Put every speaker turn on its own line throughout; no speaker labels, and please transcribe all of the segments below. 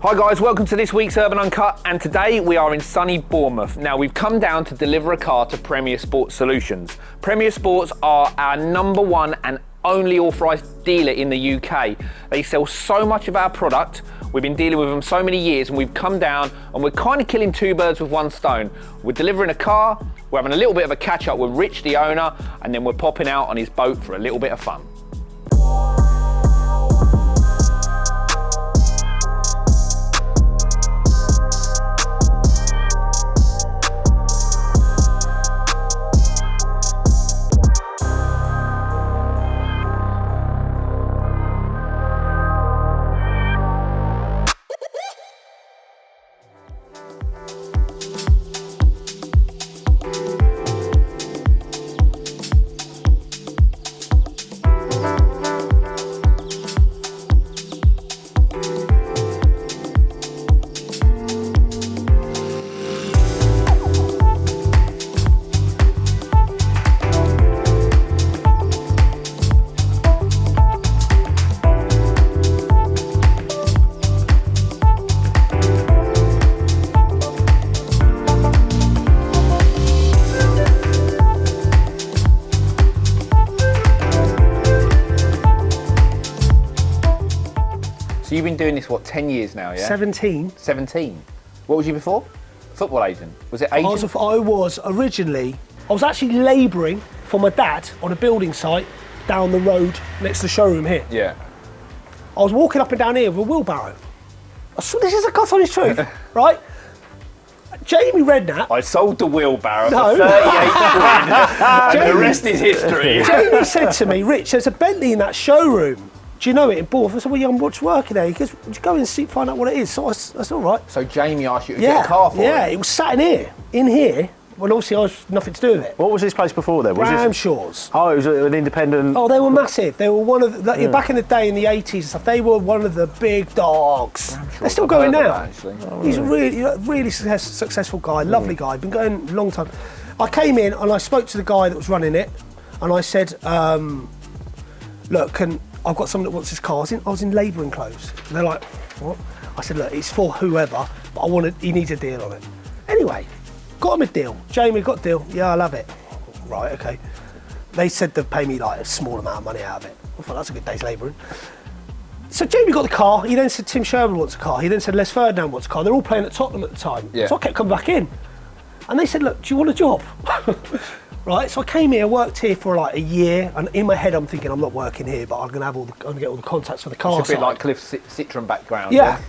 Hi guys, welcome to this week's Urban Uncut, and today we are in sunny Bournemouth. Now we've come down to deliver a car to Premier Sports Solutions. Premier Sports are our #1 and only authorised dealer in the UK. They sell so much of our product, we've been dealing with them so many years, and we've come down and we're kind of killing two birds with one stone. We're delivering a car, we're having a little bit of a catch up with Rich, the owner, and then we're popping out on his boat for a little bit of fun. So you've been doing this, what, 10 years now, yeah?
17.
17. What was you before? Football agent. Was it agent?
I was actually labouring for my dad on a building site down the road next to the showroom here.
Yeah.
I was walking up and down here with a wheelbarrow. This is a cut on his truth, right? Jamie Redknapp.
I sold the wheelbarrow for 38 quid, and the rest is history.
Jamie said to me, Rich, there's a Bentley in that showroom. Do you know it in Bournemouth? I said, well, yeah, I'm working there. He goes, would you go and see, find out what it is? So I said, all right.
So Jamie asked you to get a car for it?
Yeah, it was sat in here. Well, obviously I was nothing to do with it.
What was this place before then?
Ramshaw's.
Oh, it was an independent...
Oh, they were massive. They were one of the, back in the day in the 80s and stuff, they were one of the big dogs. They're still going now. He's a really successful guy, lovely guy, been going a long time. I came in and I spoke to the guy that was running it and I said, look, I've got someone that wants this car. I was in labouring clothes. And they're like, what? I said, look, it's for whoever, but he needs a deal on it. Anyway, got him a deal. Jamie, got a deal. Yeah, I'll have it. Right, okay. They said they'd pay me like a small amount of money out of it. I thought that's a good day's labouring. So Jamie got the car. He then said Tim Sherman wants a car. He then said Les Ferdinand wants a car. They're all playing at Tottenham at the time. Yeah. So I kept coming back in. And they said, look, do you want a job? Right, so I came here, worked here for like a year, and in my head I'm thinking I'm not working here, but I'm gonna get all the contacts for the car.
It's a bit like Cliff's Citroen background.
Yeah.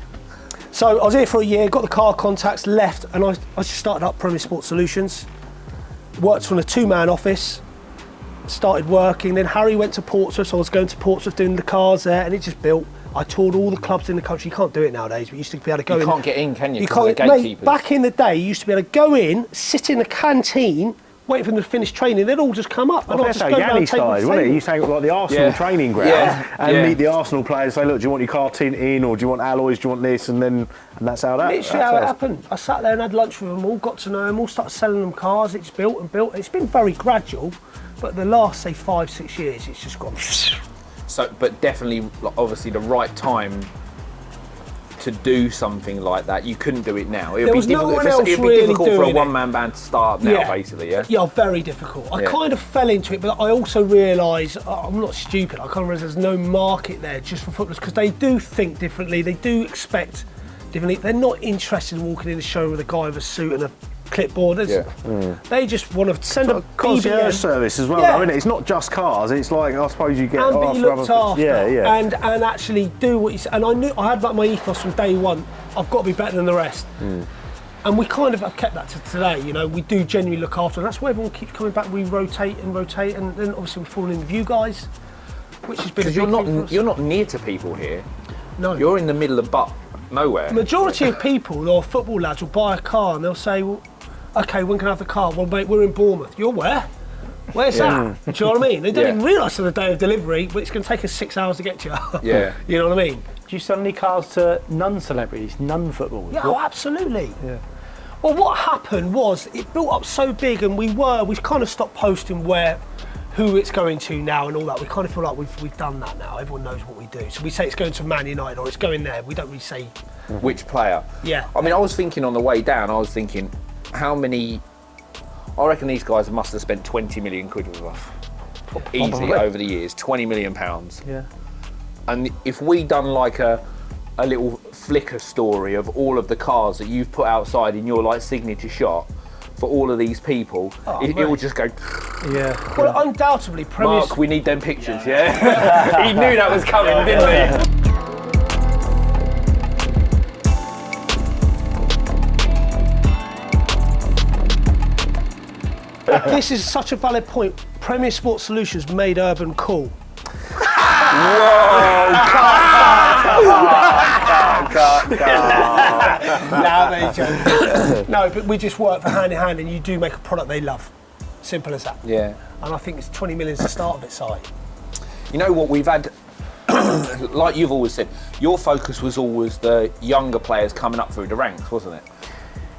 So I was here for a year, got the car contacts, left, and I just started up Premier Sports Solutions. Worked from a 2-man office, started working. Then Harry went to Portsmouth, so I was going to Portsmouth doing the cars there, and it just built. I toured all the clubs in the country. You can't do it nowadays, but you used to be able to go in.
You can't get in, can you?
You can't. Mate, back in the day, you used to be able to go in, sit in the canteen, waiting for them to finish training, they'd all just come up.
And that's how Yanni started, wasn't it? He used to hang up like the Arsenal training ground and meet the Arsenal players, say, look, do you want your car tint in, or do you want alloys, do you want this, and that's how that
Literally how it happened. I sat there and had lunch with them all, got to know them all, started selling them cars, it's built and built. It's been very gradual, but the last, say, 5-6 years, it's just gone.
So, but definitely, obviously, the right time to do something like that. You couldn't do it now. It'd be difficult for a one-man band to start now, basically, yeah?
Yeah, very difficult. I kind of fell into it, but I also realised, I'm not stupid, I kind of realised there's no market there just for footballers, because they do think differently, they do expect differently. They're not interested in walking in the showroom with a guy with a suit and a clipboard. They just want to send a
concierge service as well, though, isn't it? It's not just cars, it's like, I suppose you get
and be looked after.
And
actually do what you say. And I had like my ethos from day one, I've got to be better than the rest. And we kind of have kept that to today, you know, we do genuinely look after, and that's why everyone keeps coming back. We rotate, and then obviously we're falling in with you guys, which has been a big thing for us.
You're not near to people here.
No.
You're in the middle of nowhere.
The majority of people, or football lads, will buy a car and they'll say, well, okay, when can I have the car? Well, mate, we're in Bournemouth. You're where? Where's that? Do you know what I mean? They don't even realise on the day of delivery, but it's going to take us 6 hours to get to you.
Yeah.
You know what I mean?
Do you sell any cars to non-celebrities, non-footballers?
Yeah, absolutely. Yeah. Well, what happened was it built up so big, and we've kind of stopped posting who it's going to now and all that. We kind of feel like we've done that now. Everyone knows what we do. So we say it's going to Man United or it's going there. We don't really say
which player.
Yeah.
I mean, I was thinking on the way down, I was thinking, how many, I reckon these guys must have spent 20 million quid with us. Easily over the years, 20 million pounds.
Yeah.
And if we done like a little Flickr story of all of the cars that you've put outside in your like signature shot for all of these people, it will just go.
Yeah.
Well, undoubtedly, Premier.
Mark, we need them pictures, yeah? He knew that was coming, didn't he?
This is such a valid point. Premier Sports Solutions made urban cool. Now they joke. No, but we just work for hand in hand, and you do make a product they love. Simple as that.
Yeah.
And I think it's 20 million is the start of it, Si.
You know what we've had, like you've always said, your focus was always the younger players coming up through the ranks, wasn't it?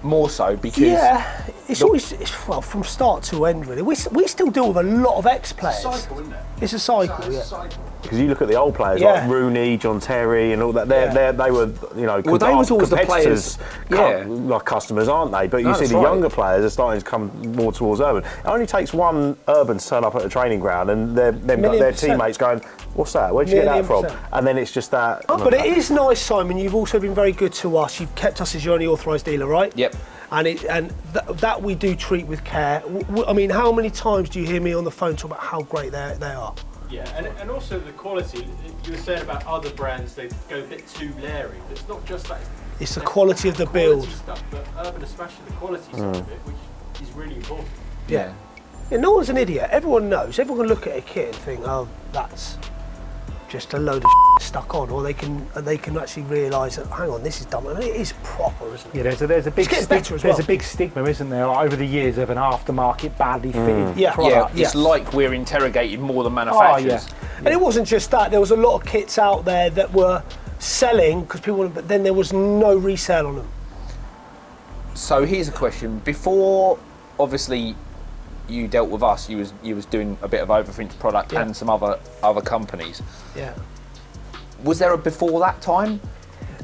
More so because...
Yeah, it's always, well, from start to end, really. We still deal with a lot of ex-players.
It's a cycle, isn't it?
It's a cycle,
It's
yeah.
a cycle.
Because you look at the old players
Yeah.
like Rooney, John Terry, and all that. They were, you know,
Well, they was always the
competitors,
players,
like customers, aren't they? But you
No,
see
that's
the
right.
younger players are starting to come more towards urban. It only takes one urban to turn up at a training ground, and their
%.
teammates going, "What's that? Where'd you get that from?"
%.
And then it's just that.
But it is nice, Simon. You've also been very good to us. You've kept us as your only authorised dealer, right?
Yep.
And that we do treat with care. I mean, how many times do you hear me on the phone talk about how great they are?
Yeah, and also the quality. You were saying about other brands, they go a bit too leery, but it's not just that.
It's the quality of the build.
Stuff, but urban, especially the quality side of it, which is really important.
Yeah. Yeah. No one's an idiot. Everyone knows. Everyone can look at a kit and think, oh, that's just a load of stuck on, or they can actually realise that, hang on, this is dumb. I mean, it is proper, isn't it?
Yeah, there's a big
getting better as well.
there's a big stigma, isn't there, like, over the years of an aftermarket badly fitted
Yeah.
product.
Yeah, it's like we're interrogating more than manufacturers.
And it wasn't just that. There was a lot of kits out there that were selling because people wanted, but then there was no resale on them.
So here's a question. Before, obviously, you dealt with us, you was doing a bit of Overfinch product
Yeah.
and some other companies.
Yeah.
Was there a before that time?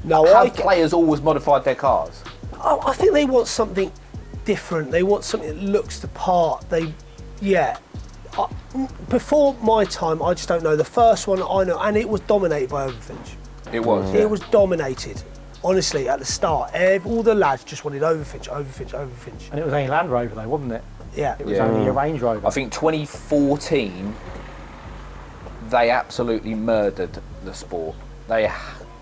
No,
Have players always modified their cars?
I think they want something different. They want something that looks the part. Before my time, I just don't know. The first one I know, and it was dominated by Overfinch.
It was.
It was dominated. Honestly, at the start, all the lads just wanted Overfinch.
And it was only Land Rover though, wasn't it?
Yeah.
It was only a Range Rover.
I think 2014, they absolutely murdered the sport. They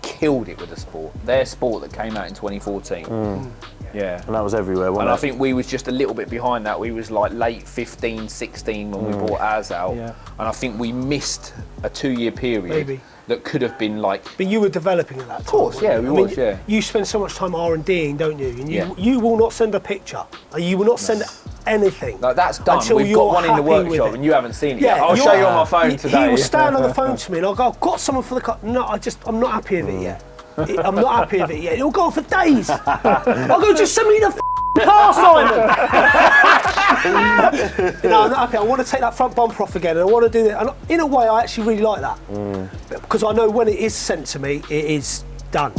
killed it with the sport. Their sport that came out in 2014. Yeah.
And that was everywhere, wasn't
And
it?
I think we was just a little bit behind that. We was like late 15, 16 when we brought ours out.
Yeah.
And I think we missed a 2-year period
Maybe.
that could have been like...
But you were developing at that time. Of
course, yeah, we was, yeah.
You spend so much time R&Ding, don't you? And
Yeah.
you will not send a picture. And you will not send anything.
No, that's done.
until
We've
you're
got one in the
happy with
workshop
it.
and you haven't seen it
Yeah,
yet. I'll show you on my phone today.
He will stand on the phone to me and I'll go, I've got someone for the car. No, I'm not happy with it yet. I'm not happy with it yet. It'll go on for days. I'll go, just send me the car, Simon. No, I'm not happy. I want to take that front bumper off again, and I want to do that. And in a way, I actually really like that because I know when it is sent to me, it is done.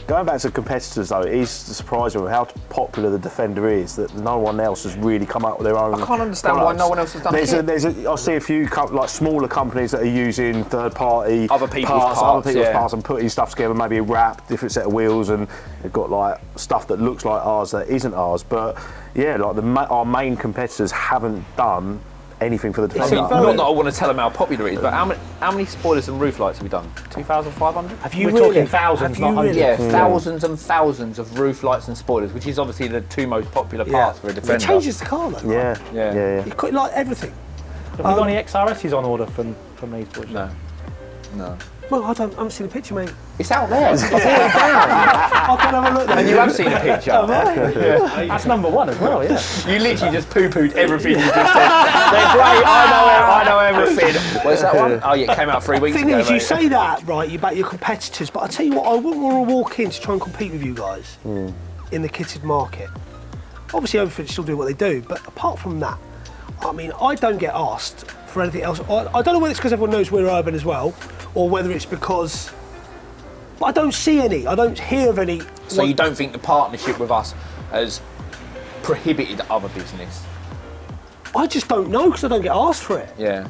Going back to competitors though, it is surprising with how popular the Defender is that no one else has really come up with their own.
I can't understand why no one else has done it.
I see a few like smaller companies that are using third-party
Other people's parts,
parts and putting stuff together, maybe a wrap, different set of wheels, and they've got like stuff that looks like ours that isn't ours. But yeah, like our main competitors haven't done anything for the
I
Defender.
mean, not that I want to tell them how popular it is, but how many spoilers and roof lights have we done? 2,500?
Have you
We're
really?
talking thousands,
Have
not
you
hundreds.
really?
Yeah, thousands and thousands of roof lights and spoilers, which is obviously the two most popular parts for a Defender.
It changes the car, though.
Yeah,
Yeah.
yeah.
It's quite like everything.
Have we got any XRSs on order from these boys?
No.
Well, I haven't seen a picture, mate.
It's out there. I've brought it down.
I can have a look.
And you have seen a picture.
That's number one as well, yeah.
You literally just poo-pooed everything you just said. They're great, I know everything. Where's that one? Oh yeah, it came out 3 weeks
The thing
ago,
is, you
mate.
say that, right, about your competitors, but I tell you what, I wouldn't want to walk in to try and compete with you guys in the kitted market. Obviously, everything still do what they do, but apart from that, I mean, I don't get asked for anything else. I don't know whether it's because everyone knows we're urban as well, or whether it's because. But I don't see any. I don't hear of any.
So you don't think the partnership with us has prohibited other business?
I just don't know because I don't get asked for it.
Yeah.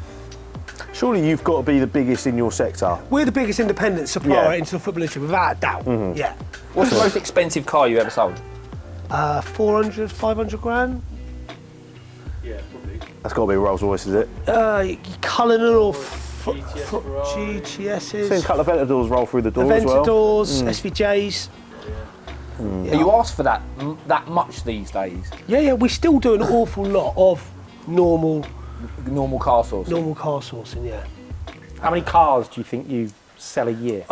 Surely you've got to be the biggest in your sector.
We're the biggest independent supplier
Yeah.
into the football industry, without a doubt. Yeah.
What's the most expensive car you ever sold?
400, 500 grand.
Yeah, probably.
That's got to be a Rolls Royce, is it?
Cullinan or
Ferrari.
GTSs.
Seen a couple of Aventadors roll through the door as well.
Aventadors, SVJs.
Are you asked for that much these days?
Yeah, we still do an awful lot of normal
Car sourcing?
normal car sourcing, yeah.
How many cars do you think you sell a year?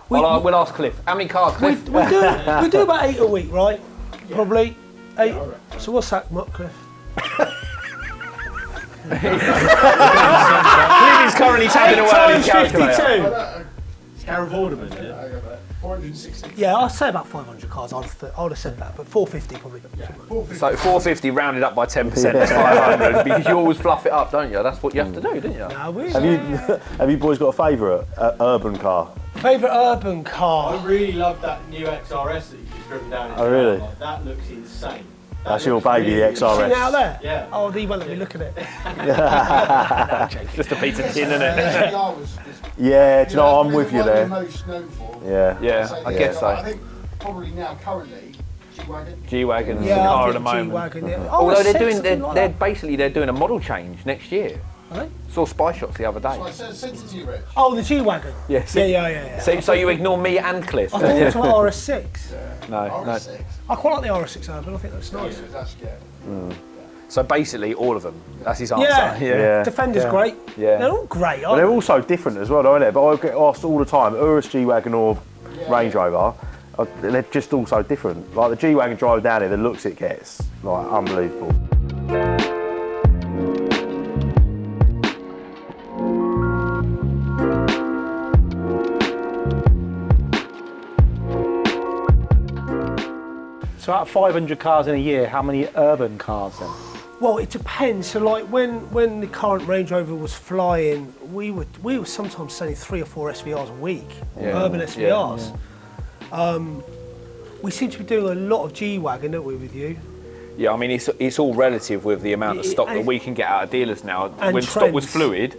We'll ask Cliff. How many cars,
We
Cliff?
do about 8 a week, right? Probably 8. So what's that, Cliff?
Cliff is currently tapping away on his calculator.
It's Karen Vorderman, isn't it?
460.
Yeah, I'd say about 500 cars. I would have said that, but 450 probably.
So 450 rounded up by 10%, that's 500, because you always fluff it up, don't you? That's what you have to do, don't you?
No, we.
Have you boys got a favourite urban car?
Favourite urban car?
I really love that new XRS that you've just driven down.
Oh, really?
Like, that looks insane.
That's your baby, the XRS.
Seen it out there?
Yeah.
Oh, he won't let me look at it.
Just a piece of tin, isn't it?
SVR was
Yeah, do you know, I'm with you
what they're
there.
most known for.
Yeah.
Yeah,
So,
I guess so.
I think probably now, currently, G-Wagon.
G-Wagon's the
Yeah,
car
I
at the
think
moment.
G-Wagon, yeah.
Although
Oh,
they're
six,
doing,
something like
they're doing a model change next year.
Are they?
Saw spy shots the other day.
So I sent it to you, Rich.
Oh, the G-Wagon.
Yes.
Yeah.
So you ignore me and Cliff?
I thought it was an RS6.
No.
RS6.
I quite like the RS6 Urban. I think that's nice.
Yeah, that's good.
So basically all of them. That's his answer.
Yeah.
Defender's great.
Yeah.
They're all great,
But
aren't
they're
they?
also different as well, aren't they? But I get asked all the time, Urus G-Wagon or Range Rover, they're just all so different. Like the G-Wagon drive down here, the looks it gets, like unbelievable.
So out of 500 cars in a year, how many urban cars then?
Well, it depends. So, like when the current Range Rover was flying, we were sometimes selling 3 or 4 SVRs a week, urban SVRs. We seem to be doing a lot of G-Wagon, don't we, with you?
Yeah, I mean, it's all relative with the amount of stock that we can get out of dealers now.
And
When stock was
trends.
fluid,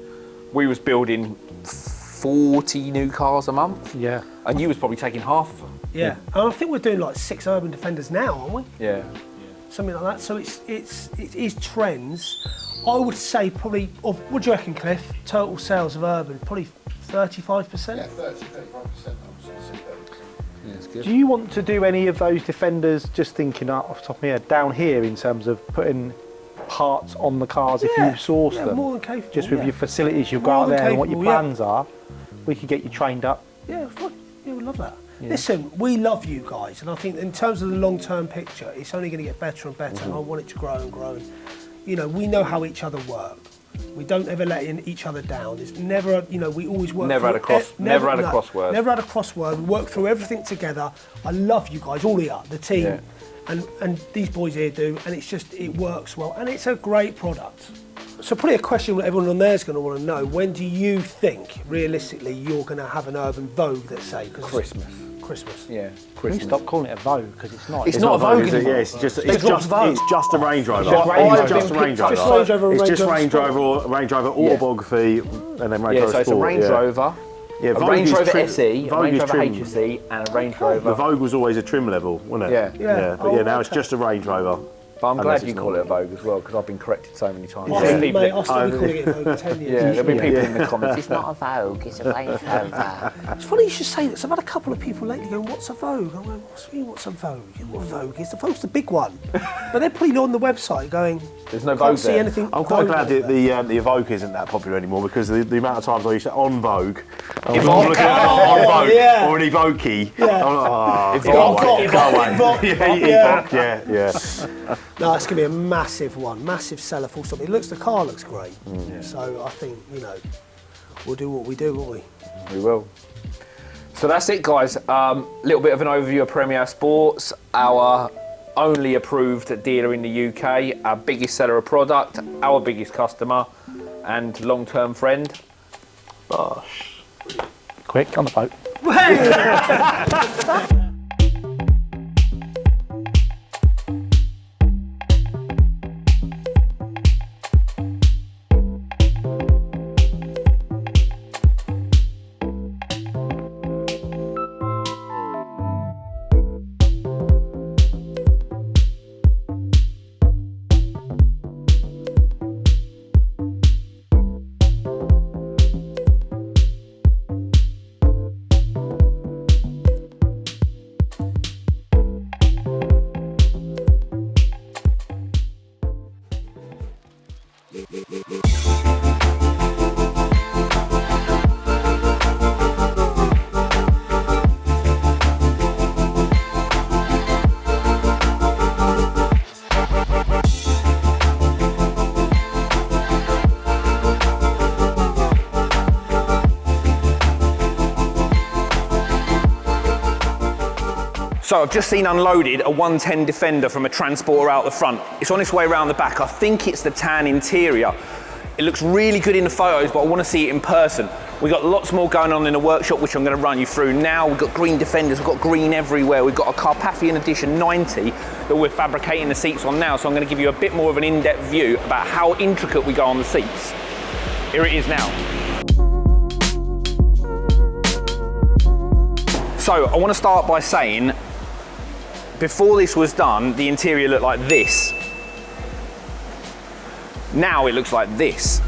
we was building 40 new cars a month,
Yeah.
and you was probably taking half of them.
Yeah. And I think we're doing like 6 Urban Defenders now, aren't we?
Yeah.
Something like that. So it is trends. I would say probably, what do you reckon, Cliff? Total sales of Urban, probably 35%?
Yeah, 30-35%.
Do you want to do any of those Defenders, just thinking off the top of my head, down here in terms of putting parts on the cars if you source them?
more than capable.
Just with
yeah.
your facilities you've
More
got out
than
there and what your
capable, yeah.
plans are, we could get you trained up.
Yeah, we'd love that. Listen, we love you guys, and I think in terms of the long-term picture, it's only going to get better and better, and I want it to grow and grow. And, you know, we know how each other work. We don't ever let each other down. It's never, we always work.
Never had a crossword.
Never had a crossword. We work through everything together. I love you guys, all here, the team, and these boys here do, and it works well, and it's a great product. So probably a question that everyone on there is going to want to know: when do you think, realistically, you're going to have an Urban Vogue? Let's say
Christmas.
Yeah.
Can we stop calling it a Vogue, because it's not.
It's not a Vogue
is it?
anymore.
Yeah, it's just
It's just
a Range Rover.
Just Range
It's
Rover.
just a Range Rover.
Just Range Rover,
It's
Range
just
Rover
Range
Sport.
Rover, Range Rover Autobiography, and then Range
Yeah,
Rover
so it's a
Sport,
Range Rover,
Yeah,
a
Vogue
Range
is
Rover
trim-
SE, a
Vogue
Range
is
Rover
trim.
HSE, and a Range
The
Rover.
Vogue was always a trim level, wasn't it?
Yeah.
But now it's just a Range Rover.
But I'm
Unless
glad you
it's
call
not.
it a Vogue as well, because I've been corrected so many times.
I'll
There's
still
people
be
that-
calling it Vogue in 10 years.
Yeah, there'll be people in the comments. It's not a Vogue, it's a Range Rover.
It's funny you should say that. So I've had a couple of people lately going, "What's a Vogue?" I'm going, "What's a Vogue? What Vogue is? The Vogue's the big one." But they're putting it on the website going,
There's no
"Can't
Vogue
see
there.
anything."
I'm quite glad
Vogue
that the Evoque isn't that popular anymore, because the amount of times I used to on Vogue, I'm
Evoque.
looking at on Vogue
yeah.
or an Evoque.
Yeah.
I'm like,
Evoque.
go away.
Evoque.
Yeah.
No, it's going to be a massive one, massive seller. Full stop. The car looks great. So I think we'll do what we do, won't we?
We will. So that's it, guys. Little bit of an overview of Premier Sports, our only approved dealer in the UK, our biggest seller of product, our biggest customer, and long-term friend.
Bosh. Quick, on the boat.
So I've just seen unloaded a 110 Defender from a transporter out the front. It's on its way around the back. I think it's the tan interior. It looks really good in the photos, but I want to see it in person. We've got lots more going on in the workshop, which I'm going to run you through now. We've got green Defenders, we've got green everywhere. We've got a Carpathian Edition 90 that we're fabricating the seats on now. So I'm going to give you a bit more of an in-depth view about how intricate we go on the seats. Here it is now. So I want to start by saying, before this was done, the interior looked like this. Now it looks like this.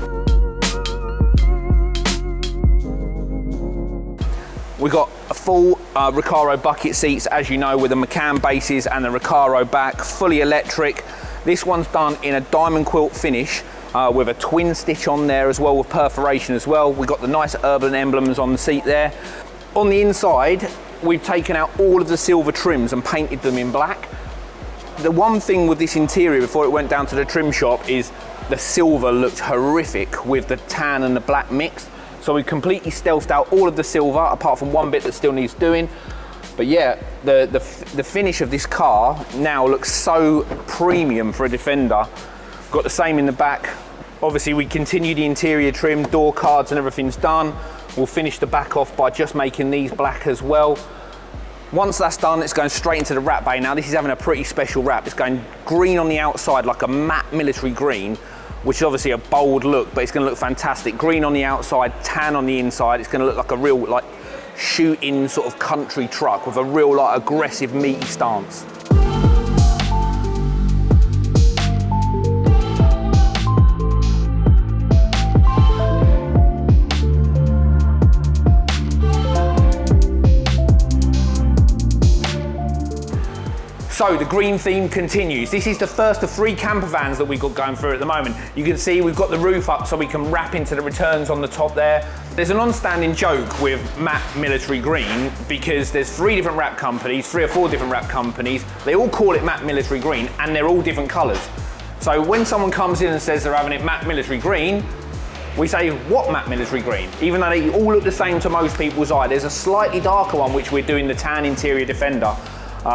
We got a full Recaro bucket seats, as you know, with the McCann bases and the Recaro back, fully electric. This one's done in a diamond quilt finish with a twin stitch on there as well, with perforation as well. We've got the nice urban emblems on the seat there. On the inside, we've taken out all of the silver trims and painted them in black. The one thing with this interior before it went down to the trim shop is the silver looked horrific with the tan and the black mixed. So we completely stealthed out all of the silver, apart from one bit that still needs doing. But yeah, the finish of this car now looks so premium for a Defender. Got the same in the back. Obviously we continue the interior trim, door cards and everything's done. We'll finish the back off by just making these black as well. Once that's done, it's going straight into the wrap bay. Now this is having a pretty special wrap. It's going green on the outside, like a matte military green, which is obviously a bold look, but it's going to look fantastic. Green on the outside, tan on the inside. It's going to look like a real like shooting sort of country truck with a real like aggressive meaty stance. So the green theme continues. This is the first of 3 camper vans that we've got going through at the moment. You can see we've got the roof up so we can wrap into the returns on the top there. There's an on-standing joke with matte military green because there's 3 different wrap companies, 3 or 4 different wrap companies. They all call it matte military green and they're all different colours. So when someone comes in and says they're having it matte military green, we say, what matte military green? Even though they all look the same to most people's eye. There's a slightly darker one which we're doing the tan interior Defender.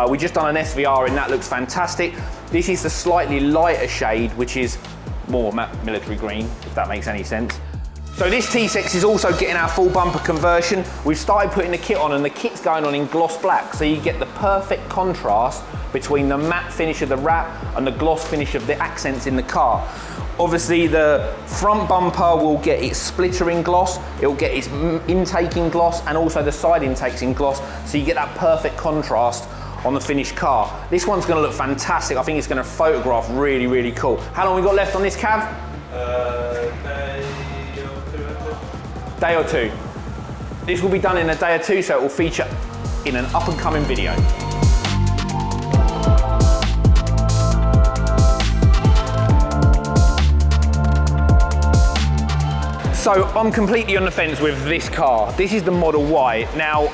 We just done an SVR and that looks fantastic. This is the slightly lighter shade, which is more matte military green, if that makes any sense. So this T6 is also getting our full bumper conversion. We've started putting the kit on and the kit's going on in gloss black, so you get the perfect contrast between the matte finish of the wrap and the gloss finish of the accents in the car. Obviously the front bumper will get its splitter in gloss, it will get its intake in gloss, and also the side intakes in gloss, so you get that perfect contrast on the finished car. This one's going to look fantastic. I think it's going to photograph really, really cool. How long we got left on this cab? Day or two. This will be done in a day or two, so it will feature in an up and coming video. So I'm completely on the fence with this car. This is the Model Y. Now,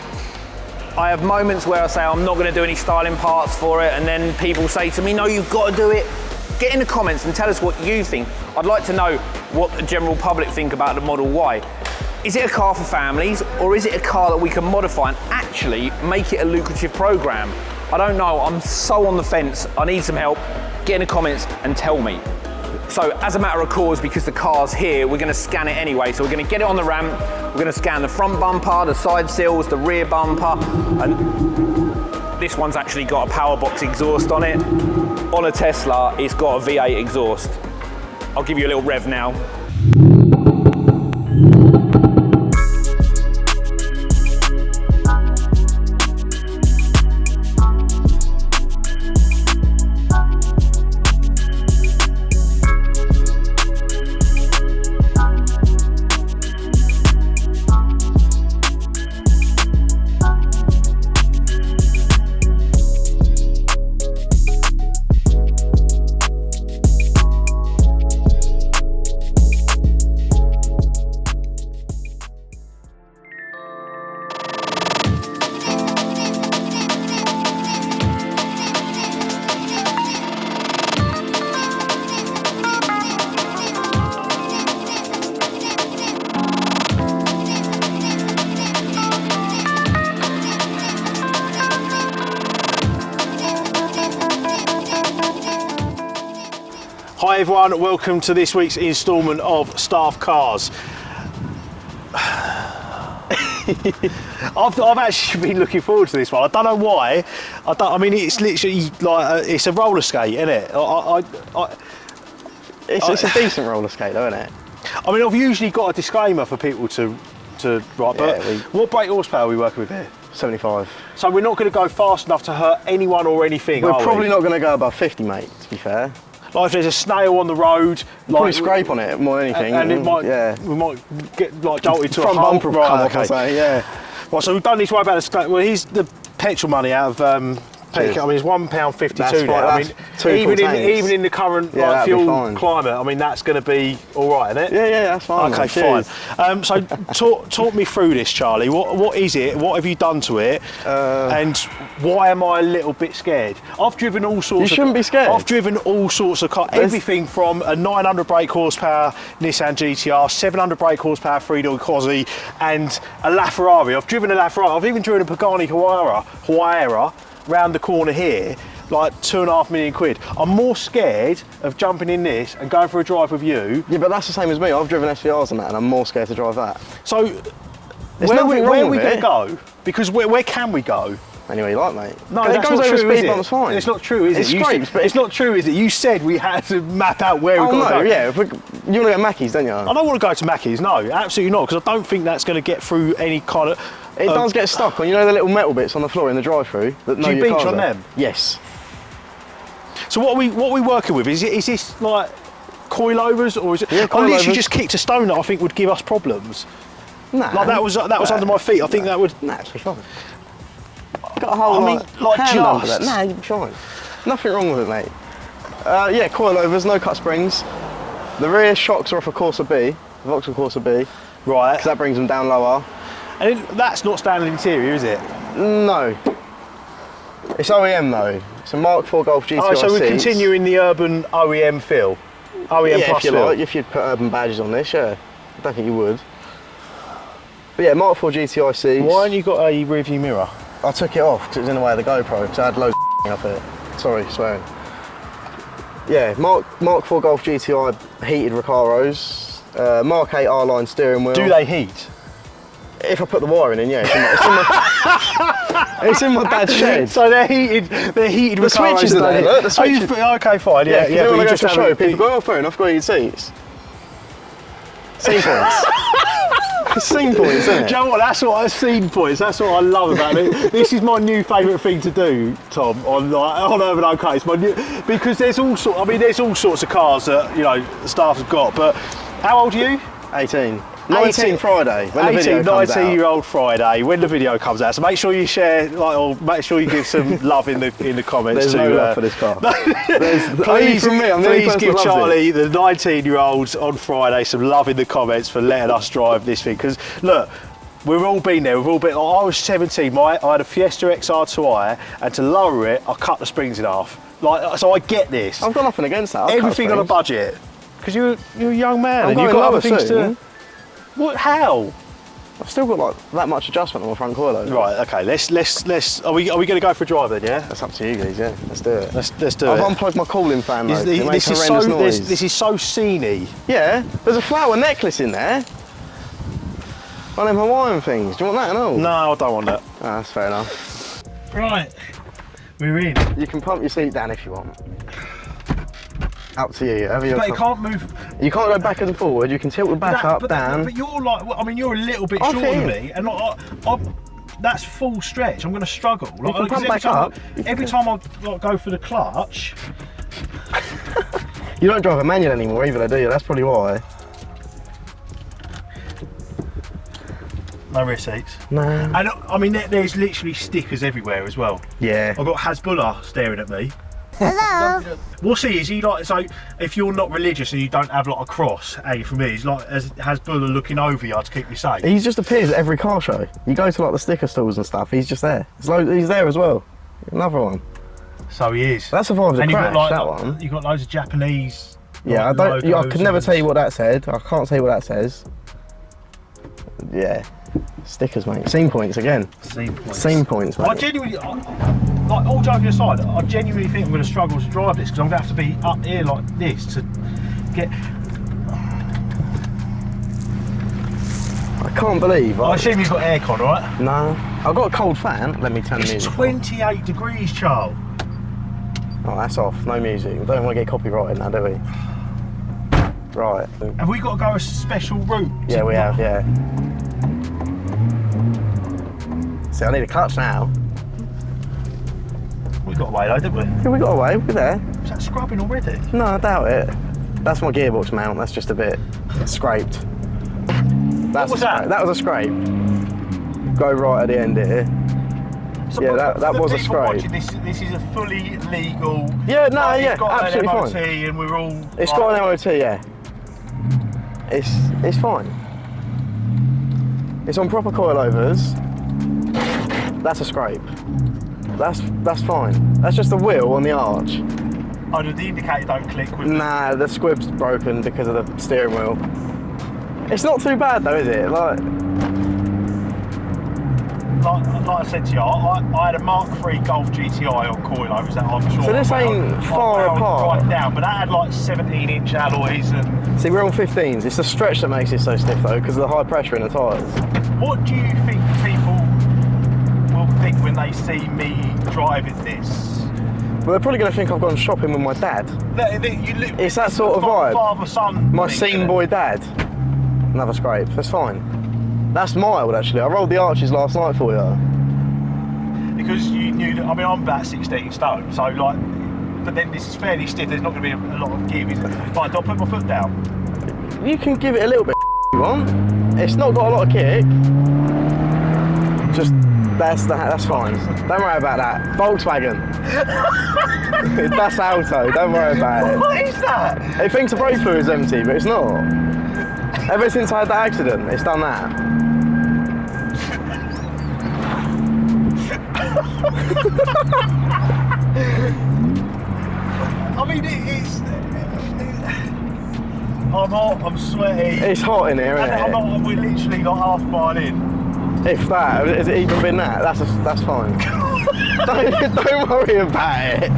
I have moments where I say I'm not going to do any styling parts for it, and then people say to me, no, you've got to do it. Get in the comments and tell us what you think. I'd like to know what the general public think about the Model Y. Is it a car for families, or is it a car that we can modify and actually make it a lucrative program? I don't know, I'm so on the fence. I need some help. Get in the comments and tell me. So as a matter of course, because the car's here, we're gonna scan it anyway. So we're gonna get it on the ramp, we're gonna scan the front bumper, the side seals, the rear bumper, and this one's actually got a power box exhaust on it. On a Tesla, it's got a V8 exhaust. I'll give you a little rev now.
Hi everyone, welcome to this week's instalment of Staff Cars. I've actually been looking forward to this one. I don't know why. I mean, it's literally like it's a roller skate, isn't it?
It's a decent roller skate, though, isn't it?
I mean, I've usually got a disclaimer for people to write, but what brake horsepower are we working with here?
75.
So we're not going to go fast enough to hurt anyone or anything,
We're
are
probably
we?
not going to go above 50, mate, to be fair.
Like if there's a snail on the road,
Probably scrape on it more than anything.
and it might, we might get like jolted to
Front
a hole.
bumper will come off, I'd say, yeah.
Right, so we don't need to worry about the snail. Well, here's the petrol money out of
Cheers.
I mean, it's £1.52
That's
now.
fine,
I
that's
mean,
two full tanks.
even in the current
Yeah,
like,
that'd be
fuel
fine.
climate, I mean, that's going to be all right, isn't it?
Yeah, that's fine.
Okay,
mate.
fine.
Cheers.
So talk me through this, Charlie. What is it? What have you done to it? And why am I a little bit scared? I've driven all sorts.
You shouldn't be scared.
I've driven all sorts of cars. Everything from a 900 brake horsepower Nissan GTR, 700 brake horsepower three-door Cosy, and a LaFerrari. I've driven a LaFerrari. I've even driven a Pagani Huayra round the corner here. Like £2.5 million. I'm more scared of jumping in this and going for a drive with you.
Yeah, but that's the same as me. I've driven SVRs and that, and I'm more scared to drive that.
So,
There's
where
nothing
are
wrong
we
with
going to
it.
go? Because where can we go?
Anyway, you like, mate.
No,
it
that's
goes
not
over
true, is
speed
it?
bumps fine.
It's not true, is
It
it?
scrapes, but
it's not true, is it? You said we had to map out where we've got to go.
yeah. You want to go Mackey's, don't you?
I don't want to go to Mackey's, no, absolutely not, because I don't think that's going to get through any kind of...
It does get stuck on, you know, the little metal bits on the floor in the drive-through. Do
you beach on them?
Yes.
So what are we working with? Is this like coilovers, or is it...
Yeah,
I literally
coilovers.
just kicked a stone that I think would give us problems.
Nah.
Like that was under my feet. I think that would...
Nah, it's fine. Got a whole
like
hand under that.
just-
Nah, you'll be fine. Nothing wrong with it, mate. Yeah, coilovers, no cut springs. The rear shocks are off a Corsa B, Vauxhall Corsa B,
Right.
because that brings them down lower.
And that's not standard interior, is it?
No. It's OEM though. It's a Mark IV Golf GTI
Oh, so we're
seats.
continuing the urban OEM feel. OEM
Yeah,
plus
if you
feel.
like, if you'd put urban badges on this, yeah. I don't think you would. But yeah, Mark IV GTI seats.
Why haven't you got a rear view mirror?
I took it off because it was in the way of the GoPro, because I had loads of off it. Sorry, swearing. Yeah, Mark IV Golf GTI heated Recaros, Mark 8 R-line steering wheel.
Do they heat?
If I put the wiring in, yeah. It's in my dad's shed.
So they're heated. They're heated.
The switches are there, look, the switches.
Okay, fine. Yeah,
Yeah,
but
when I
you
go
just
to show
haven't-
people, go, oh, fair enough, got heated seats. Scene points. Scene points, isn't it?
Do you know what? That's what I've seen points. That's what I love about it. This is my new favourite thing to do, Tom, on Urban Uncut. It's my new, because there's all sorts. I mean, there's all sorts of cars that the staff have got. But how old are you?
18. 19 Friday, when the
18,
video comes out.
19-year-old Friday, when the video comes out. So make sure you share, or make sure you give some love in the comments.
There's no love for this car. Only from me, I'm the only
Please
person
give
that loves
Charlie, the 19-year-olds on Friday, some love in the comments for letting us drive this thing. Because look, we've all been there. We've all been. I was 17. I had a Fiesta XR2i, and to lower it, I cut the springs in half. So I get this.
I've got nothing against that. I'll cut
Everything on a
springs.
budget. Because you're a young man
I'm
and
going
you've got other
lower
things
soon.
to. What? How?
I've still got like that much adjustment on my front coilover.
Right, okay, let's, are we going to go for a drive then, yeah?
That's up to you guys, yeah. Let's do it.
Let's do
I've
it.
unplugged my cooling fan though. It makes
This
horrendous noise.
is so sceney.
Yeah, there's a flower necklace in there. One of them Hawaiian things. Do you want that and all?
No, I don't want that.
Oh, that's fair enough.
Right, we're in.
You can pump your seat down if you want. Up to you.
But you can't move.
You can't go back and forward. You can tilt the back up, down.
But you're like, I mean, you're a little bit
I
shorter than
think-
me, and that's full stretch. I'm going to struggle. Like,
can pump back up.
Every time I like, go for the clutch.
You don't drive a manual anymore either, do you? That's probably why.
No rear seats.
No.
And I mean, there's literally stickers everywhere as well.
Yeah.
I've got Hezbollah staring at me.
Hello.
We'll see, is he like, so if you're not religious and you don't have like a cross, for me, he's like Hezbollah looking over you to keep you safe.
He just appears at every car show. You go to like the sticker stalls and stuff, he's just there. He's there as well. Another one.
So he is.
That survived a
And
crash,
like,
that one.
You've got loads of Japanese.
Yeah,
like,
I could never
logos
tell you
and-
what that said. I can't tell you what that says. Yeah. Stickers, mate. Scene points again. Scene points, mate.
I genuinely, like all joking aside, I genuinely think I'm going to struggle to drive this because I'm going to have to be up here like this to get.
I can't believe.
I assume you've got aircon, right?
No. I've got a cold fan. Let me turn the
It's
music on.
28 degrees, Charles.
Oh, that's off. No music. We don't want to get copyrighted now, do we? Right.
Have we got to go a special route?
Yeah, we have, yeah. See, I need a clutch now.
We got away though, didn't we?
Yeah, we got away. We're there.
Is that scrubbing already?
No, I doubt it. That's my gearbox mount. That's just a bit scraped. That's
was that?
That was a scrape. Go right at the end here.
So
Yeah,
for
that
the
was a
people
scrape.
watching, this is a fully legal.
Yeah, no,
like,
yeah,
it's got
absolutely
an MOT
fine.
and we're all.
It's
like,
got an MOT, yeah. It's fine. It's on proper coilovers. That's a scrape. That's fine. That's just the wheel on the arch.
Oh, the indicator don't click with.
Nah, the squib's broken because of the steering wheel. It's not too bad though, is it?
Like I said to you, I had a Mark III Golf GTI on coilovers that I'm sure.
So this ain't far apart.
Right down, but that had like 17-inch alloys and.
See, we're on 15s. It's the stretch that makes it so stiff though, because of the high pressure in the tyres.
What do you think people will think when they see me driving this?
Well, they're probably going to think I've gone shopping with my dad. It's that sort of vibe.
Father-son.
My
thing,
scene
isn't it?
boy dad. Another scrape. That's fine. That's mild actually. I rolled the arches last night for you.
Because you knew that, I mean, I'm about 16 stone, so like, but then this is fairly stiff, there's not going to be a lot of give, is it? Fine, do I put my foot down?
You can give it a little bit if you want. It's not got a lot of kick. Just, that's fine. Don't worry about that. Volkswagen. That's Auto, don't worry about it.
What is that?
It thinks the brake fluid's empty, but it's not. Ever since I had that accident, it's done that.
I mean, it's I'm hot, I'm sweaty.
It's hot in here, isn't it?
We're literally like half a mile in.
If that, has it even been that? That's fine. don't worry about it.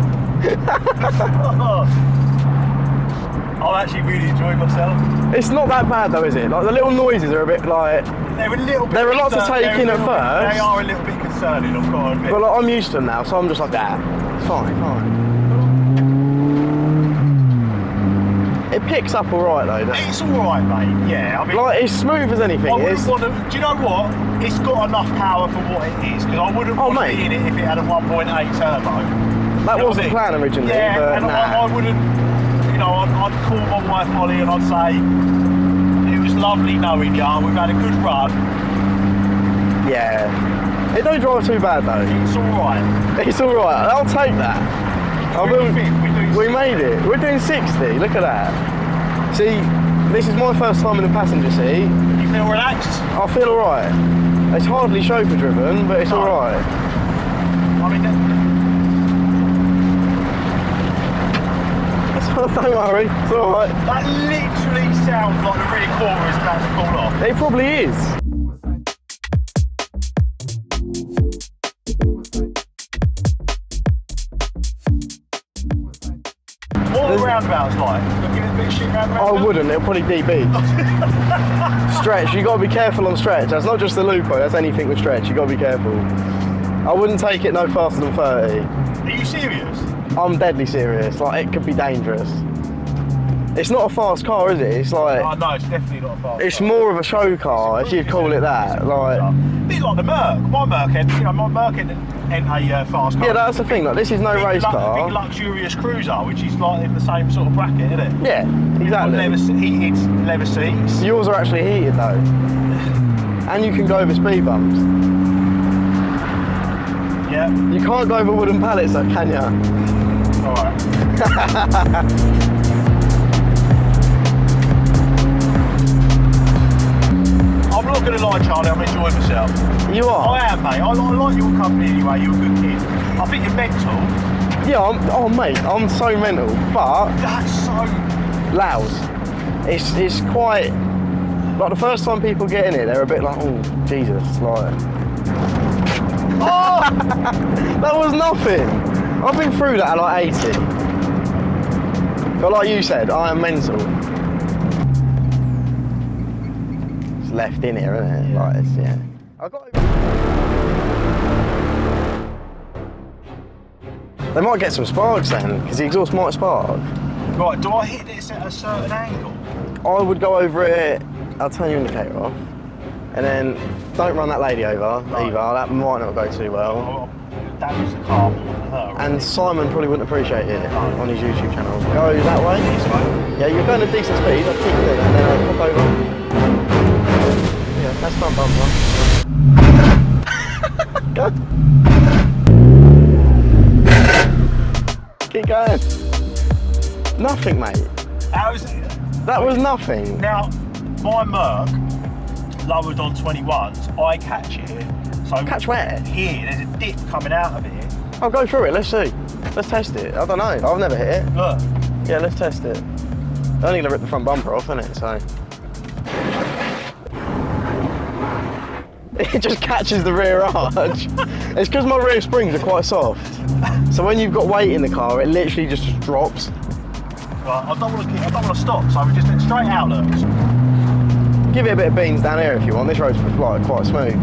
I'm actually really enjoying myself.
It's not that bad though, is it? Like the little noises are a bit like.
They're a little bit.
They're a lot to take in at first.
They are a little bit concerning, I've got to admit.
But like, I'm used to them now, so I'm just like that. It's fine. It picks up alright though, doesn't it?
It's alright, mate. Yeah, I mean.
Like it's smooth as anything.
I wouldn't
It's,
want to, do you know what? It's got enough power for what it is, because I wouldn't want to
mate.
be in it if it had a 1.8 turbo.
that
You know
was
what
the
I mean?
plan originally,
Yeah,
but
and
nah.
I wouldn't, you know, I'd call my wife Holly and I'd say, it was lovely knowing you, we've had a good run.
Yeah. It don't drive too bad though.
It's alright.
It's alright, I'll take that. We made it. We're doing 60, look at that. See, this is my first time in the passenger seat.
You feel relaxed?
I feel alright. It's hardly chauffeur driven, but it's
No.
alright.
I mean,
Don't worry, it's alright.
that literally sounds like the rear quarter is about to fall off.
It probably is.
What roundabouts like? Looking at a bit of shit round
I
roundabout?
wouldn't, it'll probably be big. Stretch, you got to be careful on stretch. That's not just the Lupo, that's anything with stretch, you got to be careful. I wouldn't take it no faster than 30.
Are you serious?
I'm deadly serious, like it could be dangerous. It's not a fast car, is it? It's like,
Oh no, it's definitely not a fast
it's
car.
more of a show car, if you'd call it that. Like,
A bit like the Merc. My Merc ain't a fast car.
yeah, that's the thing, like this is no race
Big
car.
luxurious cruiser, which is like in the same sort of bracket, isn't it?
Yeah, exactly.
Heated leather seats.
Yours are actually heated though. And you can go over speed bumps.
Yeah.
You can't go over wooden pallets though, can ya?
Alright. I'm not going to lie, Charlie, I'm enjoying myself.
You are?
I am, mate. I like your company anyway, you're a good kid. I think you're mental.
Yeah, oh mate, I'm so mental, but
That's so...
loud. It's quite, like the first time people get in it, they're a bit like, oh, Jesus, like. Oh! That was nothing. I've been through that at like 80. But like you said, I am mental. It's left in here, isn't it? Like, it's, yeah. I got. They might get some sparks then, because the exhaust might spark.
Right, do I hit this at a certain angle?
I would go over it, I'll turn your indicator off, and then don't run that lady over either, that might not go too well.
I'll damage the car more than her.
And Simon probably wouldn't appreciate it on his YouTube channel. Go that way. Yeah, you're going at decent speed, I'll keep doing that, and then I'll pop over. Yeah, that's front bumper. Go. Keep going. Nothing, mate.
How is it?
That was nothing.
Now, my Merc, lowered on 21s, I catch it. So
Catch where?
here, there's a dip coming out of it.
I'll go through it, let's see. Let's test it. I don't know, I've never hit it.
Look.
Yeah, let's test it. I'm only gonna rip the front bumper off, isn't it? So. It just catches the rear arch. It's because my rear springs are quite soft. So when you've got weight in the car, it literally just drops.
Right, I don't want to stop, so we just did straight out, look.
Give it a bit of beans down here if you want. This road's like quite smooth.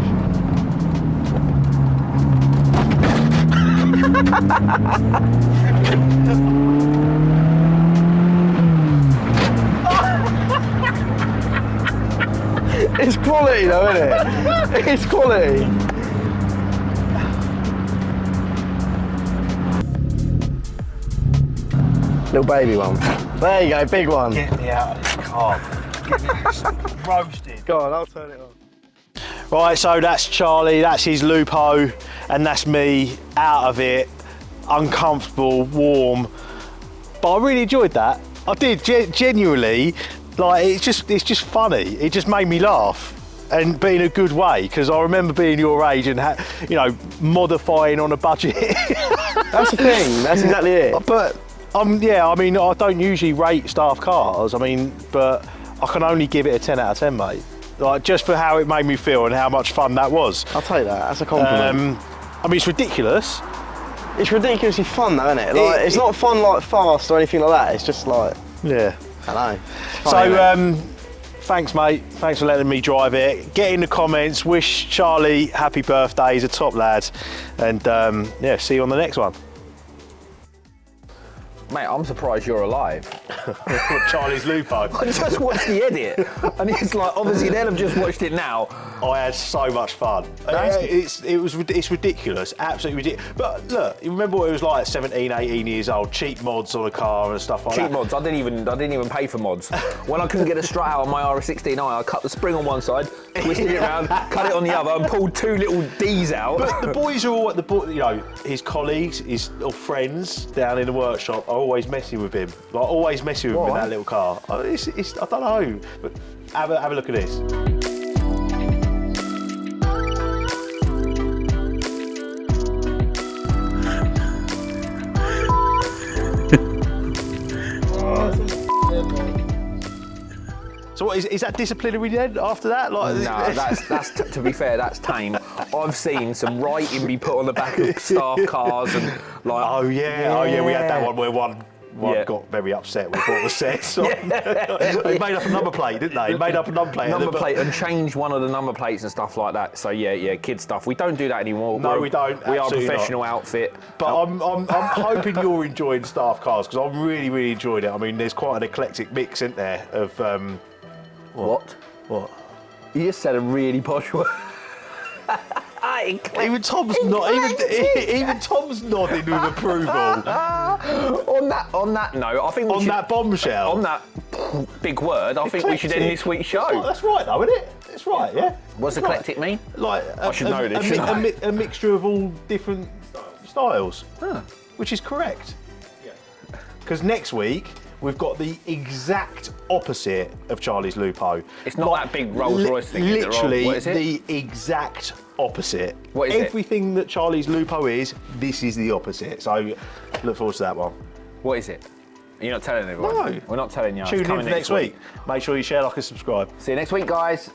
It's quality though, isn't it? It's quality. Little baby one. There you go, big one.
Get me out of this car. Get me roasted.
Go on, I'll turn it on.
Right, so that's Charlie, that's his Lupo, and that's me, out of it, uncomfortable, warm. But I really enjoyed that. I did, genuinely. Like, it's just funny. It just made me laugh, and in a good way, because I remember being your age and modifying on a budget.
That's the thing. That's exactly it.
But yeah, I mean, I don't usually rate staff cars. I mean, but I can only give it a 10 out of 10, mate. Like, just for how it made me feel and how much fun that was.
I'll take that. That's a compliment.
I mean, it's ridiculous.
It's ridiculously fun, though, isn't it? Like, it's not fun like fast or anything like that. It's just like,
Yeah.
I don't know. It's funny,
So, thanks, mate. Thanks for letting me drive it. Get in the comments. Wish Charlie happy birthday. He's a top lad. And yeah, see you on the next one.
Mate, I'm surprised you're alive.
Charlie's Lupo.
I just watched the edit, and it's like, obviously they'll have just watched it now.
I had so much fun. It's ridiculous, absolutely ridiculous. But look, you remember what it was like at 17, 18 years old, cheap mods on a car and stuff like that.
Cheap mods, I didn't even pay for mods. When I couldn't get a strut out on my RS16i, I cut the spring on one side, twisted it around, cut it on the other, and pulled two little D's out.
But the boys are all his colleagues, his little friends down in the workshop are always messing with him. Like, always messing with him in that little car. I don't know, but have a look at this. So what, is that disciplinary then after that? Like,
no, that's to be fair, that's tame. I've seen some writing be put on the back of staff cars and like.
Oh yeah, we had that one where one one got very upset with what was said. So they made up a number plate, didn't they? Made up a number plate.
Number plate and changed one of the number plates and stuff like that. So yeah, kid stuff. We don't do that anymore.
No, we don't.
We are a
Absolutely
professional outfit.
But I'm hoping you're enjoying staff cars because I'm really enjoying it. I mean, there's quite an eclectic mix, isn't there? Of
What?
What?
You just said a really posh word.
Even Tom's not. Even Tom's nodding with approval.
On that note, I think we should,
that bombshell.
on that big word, I think we should end this week's show.
Oh, that's right, though, isn't it? It's right, yeah.
What's eclectic mean?
Like
I should know this, shouldn't I?
a mixture of all different styles, which is correct. Because next week we've got the exact opposite of Charlie's Lupo.
It's not that big Rolls Royce thing. Is it, Rob?
Literally
What is it?
the exact opposite.
What is it?
Everything that Charlie's Lupo is, this is the opposite. So look forward to that one.
What is it? You're not telling everyone?
No.
We're not telling you. It's
Tune in for
coming
next week. Make sure you share, like, and subscribe.
See you next week, guys.